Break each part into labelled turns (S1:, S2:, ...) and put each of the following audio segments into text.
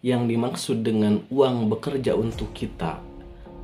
S1: Yang dimaksud dengan uang bekerja untuk kita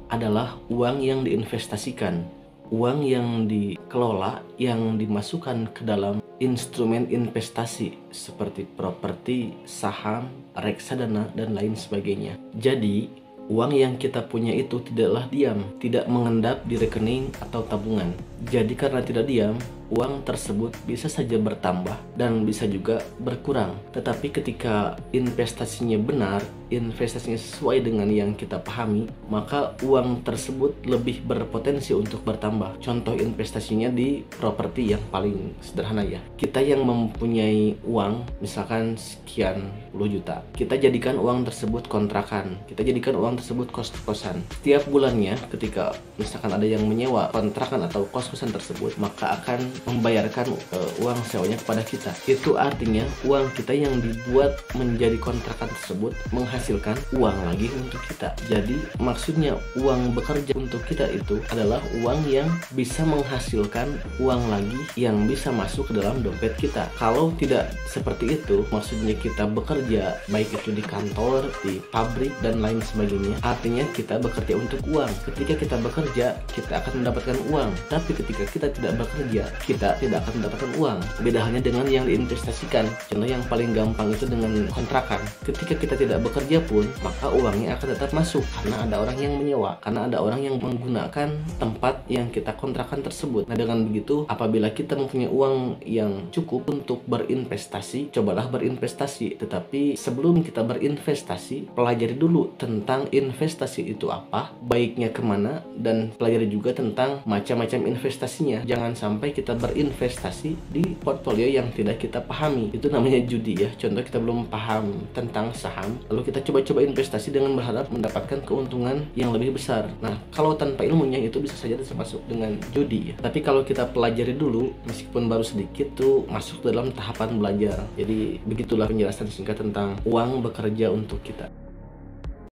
S1: adalah uang yang diinvestasikan, uang yang dikelola, yang dimasukkan ke dalam instrumen investasi seperti properti, saham, reksadana, dan lain sebagainya. Jadi, uang yang kita punya itu tidaklah diam, tidak mengendap di rekening atau tabungan. Jadi karena tidak diam, uang tersebut bisa saja bertambah dan bisa juga berkurang. Tetapi ketika investasinya benar, investasinya sesuai dengan yang kita pahami, maka uang tersebut lebih berpotensi untuk bertambah. Contoh investasinya di properti yang paling sederhana ya. Kita yang mempunyai uang misalkan sekian puluh juta, kita jadikan uang tersebut kontrakan, kita jadikan uang tersebut kos-kosan. Setiap bulannya ketika misalkan ada yang menyewa kontrakan atau kos-kosan tersebut, maka akan membayarkan uang sewanya kepada kita. Itu artinya uang kita yang dibuat menjadi kontrakan tersebut menghasilkan uang lagi untuk kita. Jadi maksudnya uang bekerja untuk kita itu adalah uang yang bisa menghasilkan uang lagi yang bisa masuk ke dalam dompet kita. Kalau tidak seperti itu, maksudnya kita bekerja baik itu di kantor, di pabrik, dan lain sebagainya, artinya kita bekerja untuk uang. Ketika kita bekerja, kita akan mendapatkan uang. Tapi ketika kita tidak bekerja, kita tidak akan mendapatkan uang. Beda halnya dengan yang diinvestasikan. Contoh yang paling gampang itu dengan kontrakan. Ketika kita tidak bekerja pun, maka uangnya akan tetap masuk karena ada orang yang menyewa, karena ada orang yang menggunakan tempat yang kita kontrakan tersebut. Nah, dengan begitu, apabila kita mempunyai uang yang cukup untuk berinvestasi, cobalah berinvestasi. Tetapi sebelum kita berinvestasi, pelajari dulu tentang investasi itu apa, baiknya kemana, dan pelajari juga tentang macam-macam investasinya. Jangan sampai kita berinvestasi di portfolio yang tidak kita pahami. Itu namanya judi ya. Contoh kita belum paham tentang saham, lalu kita coba-coba investasi dengan berharap mendapatkan keuntungan yang lebih besar. Nah, kalau tanpa ilmunya itu bisa saja termasuk dengan judi ya. Tapi kalau kita pelajari dulu, meskipun baru sedikit, tuh masuk dalam tahapan belajar. Jadi begitulah penjelasan singkat tentang uang bekerja untuk kita.